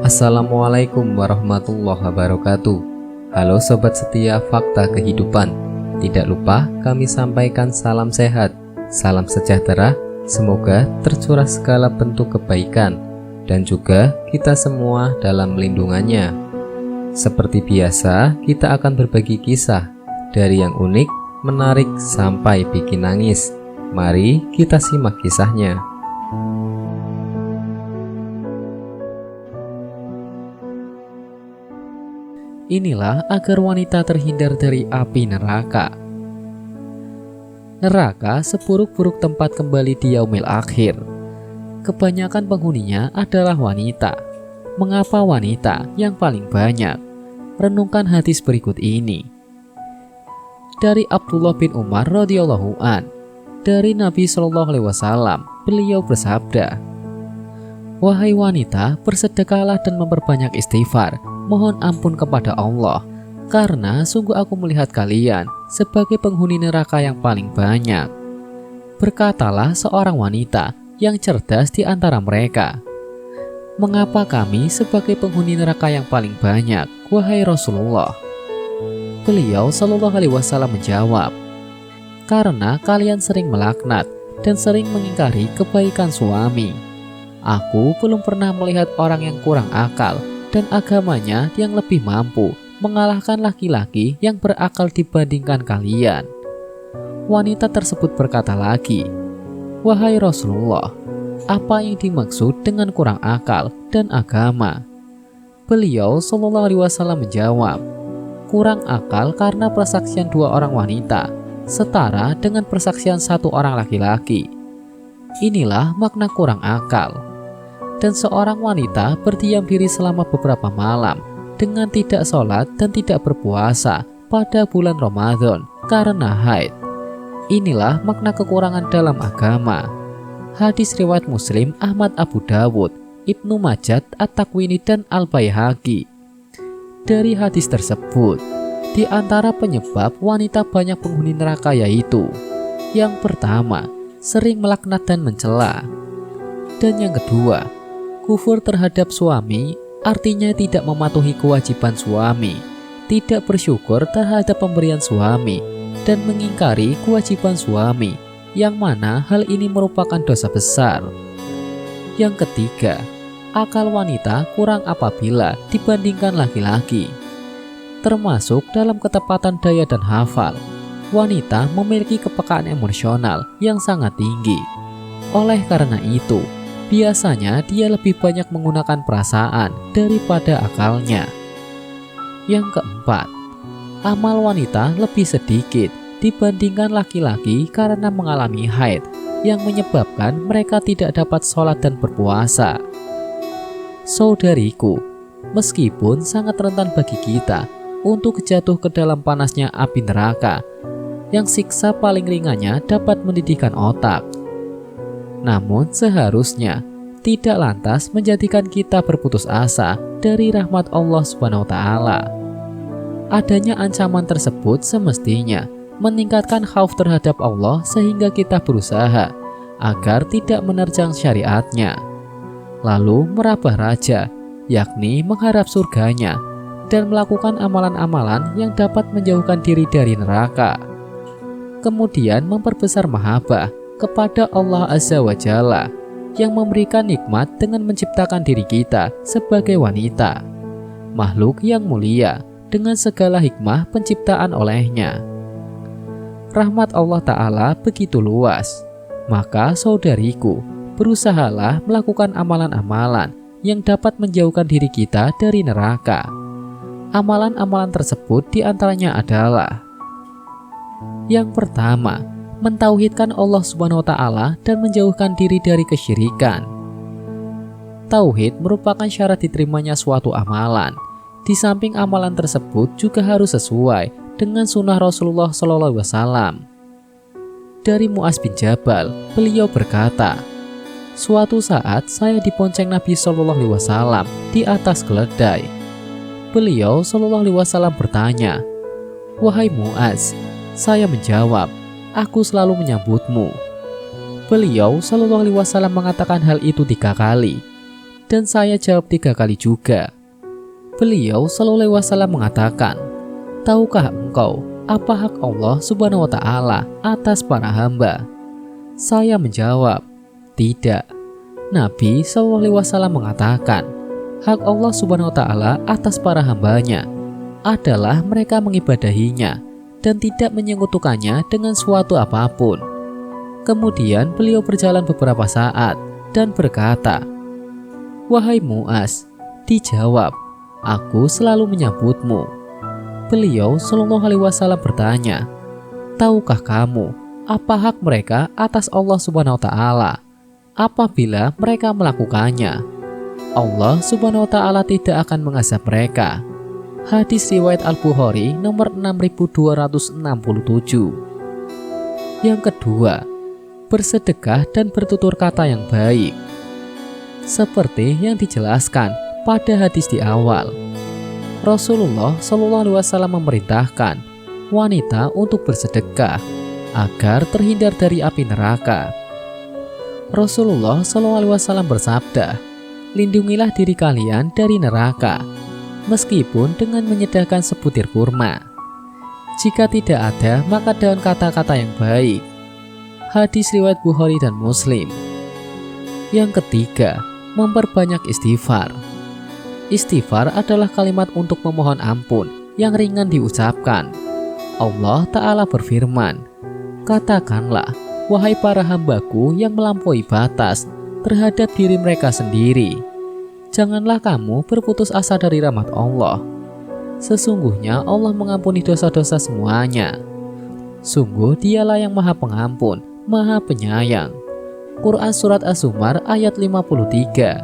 Assalamualaikum warahmatullahi wabarakatuh. Halo sobat setia Fakta Kehidupan. Tidak lupa kami sampaikan salam sehat, salam sejahtera. Semoga tercurah segala bentuk kebaikan dan juga kita semua dalam lindungannya. Seperti biasa, kita akan berbagi kisah dari yang unik, menarik sampai bikin nangis. Mari kita simak kisahnya. Inilah agar wanita terhindar dari api neraka. Neraka seburuk-buruk tempat kembali di yaumil akhir. Kebanyakan penghuninya adalah wanita. Mengapa wanita yang paling banyak? Renungkan hadis berikut ini. Dari Abdullah bin Umar radhiyallahu an, dari Nabi Shallallahu alaihi wasallam, beliau bersabda, "Wahai wanita, bersedekahlah dan memperbanyak istighfar, mohon ampun kepada Allah, karena sungguh aku melihat kalian sebagai penghuni neraka yang paling banyak." Berkatalah seorang wanita yang cerdas di antara mereka, "Mengapa kami sebagai penghuni neraka yang paling banyak, wahai Rasulullah?" Beliau Shallallahu alaihi wasallam menjawab, "Karena kalian sering melaknat dan sering mengingkari kebaikan suami. Aku belum pernah melihat orang yang kurang akal dan agamanya yang lebih mampu mengalahkan laki-laki yang berakal dibandingkan kalian." Wanita tersebut berkata lagi, "Wahai Rasulullah, apa yang dimaksud dengan kurang akal dan agama?" Beliau Shallallahu alaihi wasallam menjawab, "Kurang akal karena persaksian dua orang wanita setara dengan persaksian satu orang laki-laki. Inilah makna kurang akal." Dan seorang wanita berdiam diri selama beberapa malam dengan tidak sholat dan tidak berpuasa pada bulan Ramadan karena haid. Inilah makna kekurangan dalam agama. Hadis riwayat Muslim, Ahmad, Abu Dawud, Ibnu Majah, At-Takwini, dan Al-Baihaqi. Dari hadis tersebut, di antara penyebab wanita banyak penghuni neraka yaitu: yang pertama, sering melaknat dan mencela. Dan yang kedua, kufur terhadap suami, artinya tidak mematuhi kewajiban suami, tidak bersyukur terhadap pemberian suami, dan mengingkari kewajiban suami, yang mana hal ini merupakan dosa besar. Yang ketiga, akal wanita kurang apabila dibandingkan laki-laki. Termasuk dalam ketepatan daya dan hafal, wanita memiliki kepekaan emosional yang sangat tinggi. Oleh karena itu, biasanya dia lebih banyak menggunakan perasaan daripada akalnya. Yang keempat, amal wanita lebih sedikit dibandingkan laki-laki karena mengalami haid yang menyebabkan mereka tidak dapat sholat dan berpuasa. Saudariku, meskipun sangat rentan bagi kita untuk jatuh ke dalam panasnya api neraka, yang siksa paling ringannya dapat mendidihkan otak, namun seharusnya tidak lantas menjadikan kita berputus asa dari rahmat Allah Subhanahu wa Ta'ala. Adanya ancaman tersebut semestinya meningkatkan khauf terhadap Allah sehingga kita berusaha agar tidak menerjang syariatnya, lalu merabah raja, yakni mengharap surganya, dan melakukan amalan-amalan yang dapat menjauhkan diri dari neraka. Kemudian memperbesar mahabbah kepada Allah Azza wa Jalla yang memberikan nikmat dengan menciptakan diri kita sebagai wanita, makhluk yang mulia dengan segala hikmah penciptaan olehnya. Rahmat Allah Ta'ala begitu luas, maka saudariku, berusahalah melakukan amalan-amalan yang dapat menjauhkan diri kita dari neraka. Amalan-amalan tersebut diantaranya adalah: yang pertama, mentauhidkan Allah Subhanahu wa Ta'ala dan menjauhkan diri dari kesyirikan. Tauhid merupakan syarat diterimanya suatu amalan. Di samping amalan tersebut juga harus sesuai dengan sunnah Rasulullah SAW. Dari Mu'az bin Jabal, beliau berkata, "Suatu saat saya dibonceng Nabi SAW di atas keledai. Beliau SAW bertanya, 'Wahai Mu'az,' saya menjawab, 'Aku selalu menyambutmu.' Beliau SAW mengatakan hal itu 3 kali. Dan saya jawab 3 kali juga. Beliau Shallallahu Alaihi Wasallam mengatakan, tahukah engkau apa hak Allah Subhanahu wa Ta'ala atas para hamba? Saya menjawab, tidak. Nabi Shallallahu Alaihi Wasallam mengatakan, hak Allah Subhanahu wa Ta'ala atas para hambanya adalah mereka mengibadahinya dan tidak menyekutukannya dengan suatu apapun. Kemudian beliau berjalan beberapa saat dan berkata, wahai Mu'az, dijawab, aku selalu menyambutmu. Beliau Shallallahu Alaihi Wasallam bertanya, tahukah kamu apa hak mereka atas Allah Subhanahu wa Ta'ala apabila mereka melakukannya? Allah Subhanahu wa Ta'ala tidak akan mengazab mereka. Hadis riwayat Al-Bukhari nomor 6267. Yang kedua, bersedekah dan bertutur kata yang baik. Seperti yang dijelaskan pada hadis di awal, Rasulullah Shallallahu Alaihi Wasallam memerintahkan wanita untuk bersedekah agar terhindar dari api neraka. Rasulullah Shallallahu Alaihi Wasallam bersabda, lindungilah diri kalian dari neraka, meskipun dengan menyedekahkan sebutir kurma. Jika tidak ada, maka dengan kata-kata yang baik. Hadis riwayat Bukhari dan Muslim. Yang ketiga, memperbanyak istighfar. Istighfar adalah kalimat untuk memohon ampun yang ringan diucapkan. Allah Ta'ala berfirman, katakanlah, wahai para hambaku yang melampaui batas terhadap diri mereka sendiri, janganlah kamu berputus asa dari rahmat Allah. Sesungguhnya Allah mengampuni dosa-dosa semuanya. Sungguh dialah yang maha pengampun, maha penyayang. Quran Surat Az-Zumar ayat 53.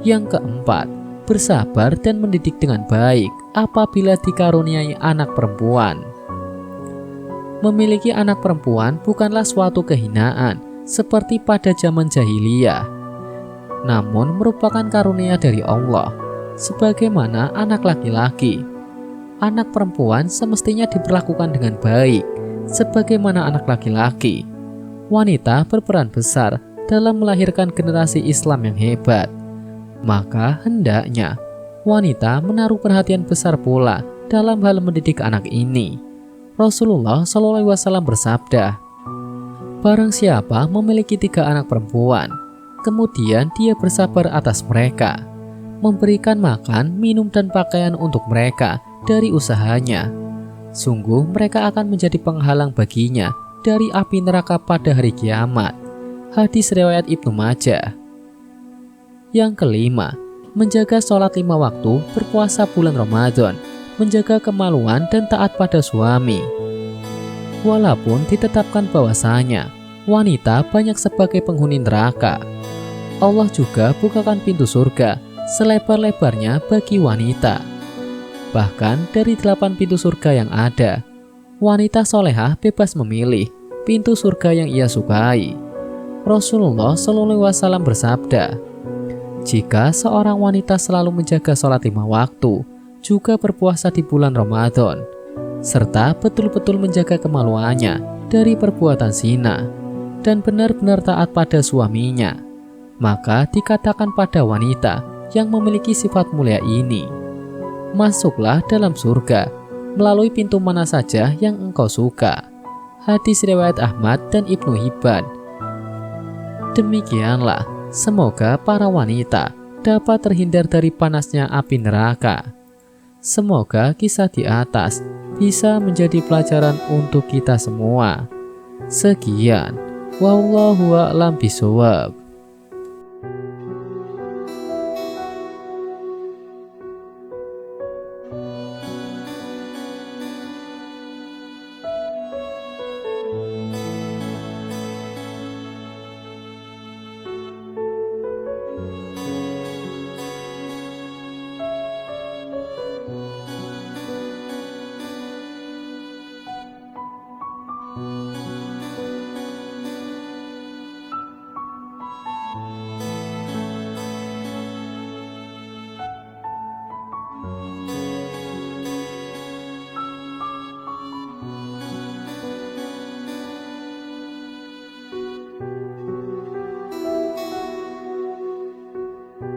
Yang keempat, bersabar dan mendidik dengan baik apabila dikaruniai anak perempuan. Memiliki anak perempuan bukanlah suatu kehinaan seperti pada zaman jahiliyah, namun merupakan karunia dari Allah. Sebagaimana anak laki-laki, anak perempuan semestinya diperlakukan dengan baik sebagaimana anak laki-laki. Wanita berperan besar dalam melahirkan generasi Islam yang hebat. Maka hendaknya wanita menaruh perhatian besar pula dalam hal mendidik anak ini. Rasulullah SAW bersabda, barang siapa memiliki 3 anak perempuan, kemudian dia bersabar atas mereka, memberikan makan, minum, dan pakaian untuk mereka dari usahanya, sungguh mereka akan menjadi penghalang baginya dari api neraka pada hari kiamat. Hadis riwayat Ibnu Majah. Yang kelima, menjaga sholat 5 waktu, berpuasa bulan Ramadan, menjaga kemaluan dan taat pada suami. Walaupun ditetapkan bahwasanya wanita banyak sebagai penghuni neraka, Allah juga bukakan pintu surga selebar-lebarnya bagi wanita. Bahkan dari 8 pintu surga yang ada, wanita solehah bebas memilih pintu surga yang ia sukai. Rasulullah SAW bersabda, jika seorang wanita selalu menjaga sholat 5 waktu, juga berpuasa di bulan Ramadan, serta betul-betul menjaga kemaluannya dari perbuatan zina, dan benar-benar taat pada suaminya, maka dikatakan pada wanita yang memiliki sifat mulia ini, masuklah dalam surga melalui pintu mana saja yang engkau suka. Hadis riwayat Ahmad dan Ibnu Hibban. Demikianlah, semoga para wanita dapat terhindar dari panasnya api neraka. Semoga kisah di atas bisa menjadi pelajaran untuk kita semua. Sekian, wallahu a'lam bishawab.